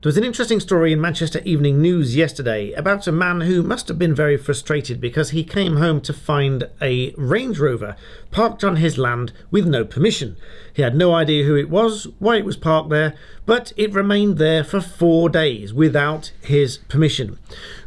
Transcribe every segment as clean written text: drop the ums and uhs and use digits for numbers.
There was an interesting story in Manchester Evening News yesterday about a man who must have been very frustrated because he came home to find a Range Rover parked on his land with no permission. He had no idea who it was, why it was parked there, but it remained there for 4 days without his permission,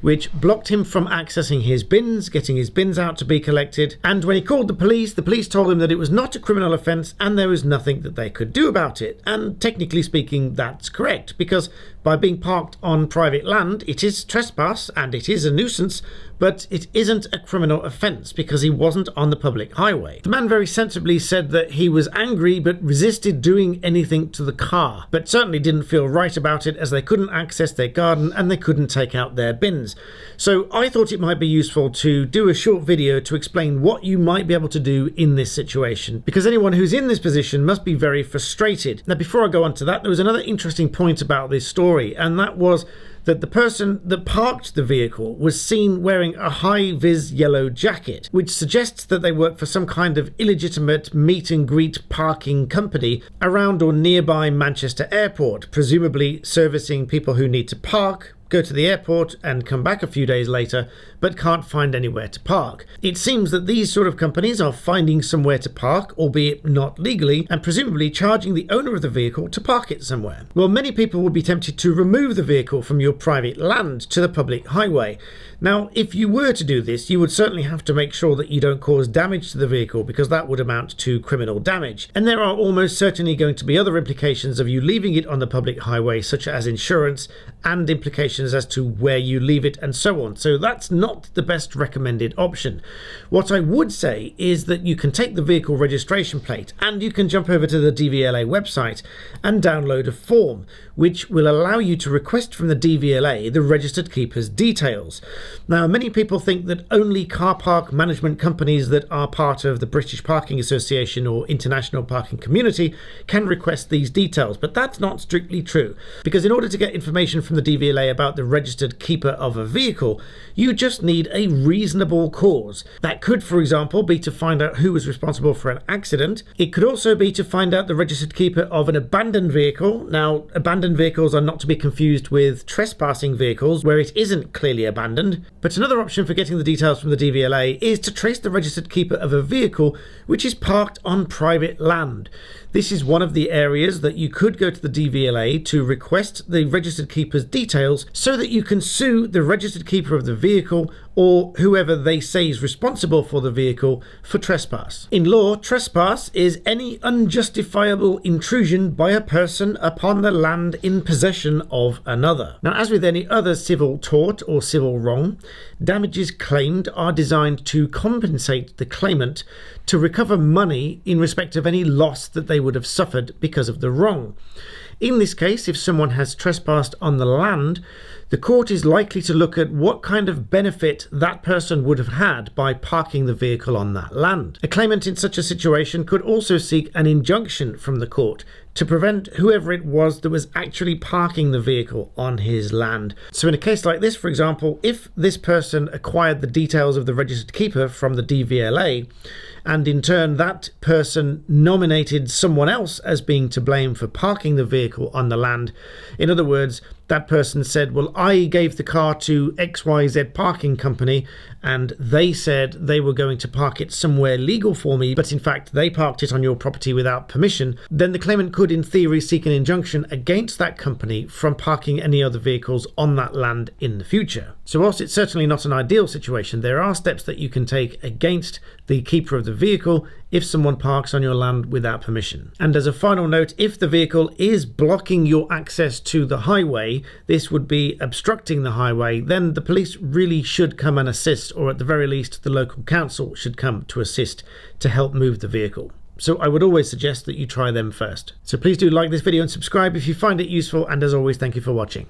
which blocked him from accessing his bins, getting his bins out to be collected. And when he called the police told him that it was not a criminal offence and there was nothing that they could do about it. And technically speaking, that's correct, because by being parked on private land, it is trespass and it is a nuisance, but it isn't a criminal offence because he wasn't on the public highway. The man very sensibly said that he was angry but resisted doing anything to the car, but certainly didn't feel right about it as they couldn't access their garden and they couldn't take out their bins. So I thought it might be useful to do a short video to explain what you might be able to do in this situation, because anyone who's in this position must be very frustrated. Now, before I go on to that, there was another interesting point about this story, and that was that the person that parked the vehicle was seen wearing a high-vis yellow jacket, which suggests that they work for some kind of illegitimate meet and greet parking company around or nearby Manchester Airport, presumably servicing people who need to park, go to the airport and come back a few days later, but can't find anywhere to park. It seems that these sort of companies are finding somewhere to park, albeit not legally, and presumably charging the owner of the vehicle to park it somewhere. Well, many people would be tempted to remove the vehicle from your private land to the public highway. Now, if you were to do this, you would certainly have to make sure that you don't cause damage to the vehicle, because that would amount to criminal damage. And there are almost certainly going to be other implications of you leaving it on the public highway, such as insurance and implications as to where you leave it and so on. So that's not the best recommended option. What I would say is that you can take the vehicle registration plate and you can jump over to the DVLA website and download a form which will allow you to request from the DVLA the registered keeper's details. Now, many people think that only car park management companies that are part of the British Parking Association or International Parking Community can request these details, but that's not strictly true, because in order to get information from the DVLA about the registered keeper of a vehicle, you just need a reasonable cause. That could, for example, be to find out who was responsible for an accident. It could also be to find out the registered keeper of an abandoned vehicle. Now, abandoned vehicles are not to be confused with trespassing vehicles where it isn't clearly abandoned. But another option for getting the details from the DVLA is to trace the registered keeper of a vehicle which is parked on private land. This is one of the areas that you could go to the DVLA to request the registered keeper's details so that you can sue the registered keeper of the vehicle or whoever they say is responsible for the vehicle for trespass. In law, trespass is any unjustifiable intrusion by a person upon the land in possession of another. Now, as with any other civil tort or civil wrong, damages claimed are designed to compensate the claimant to recover money in respect of any loss that they would have suffered because of the wrong. In this case, if someone has trespassed on the land, the court is likely to look at what kind of benefit that person would have had by parking the vehicle on that land. A claimant in such a situation could also seek an injunction from the court to prevent whoever it was that was actually parking the vehicle on his land. So in a case like this, for example, if this person acquired the details of the registered keeper from the DVLA, and in turn that person nominated someone else as being to blame for parking the vehicle on the land, in other words, that person said, well, I gave the car to XYZ parking company and they said they were going to park it somewhere legal for me, but in fact they parked it on your property without permission, then the claimant could in theory seek an injunction against that company from parking any other vehicles on that land in the future. So whilst it's certainly not an ideal situation, there are steps that you can take against the keeper of the vehicle if someone parks on your land without permission. And as a final note, if the vehicle is blocking your access to the highway, this would be obstructing the highway, then the police really should come and assist, or at the very least the local council should come to assist to help move the vehicle. So I would always suggest that you try them first. So please do like this video and subscribe if you find it useful, and as always, thank you for watching.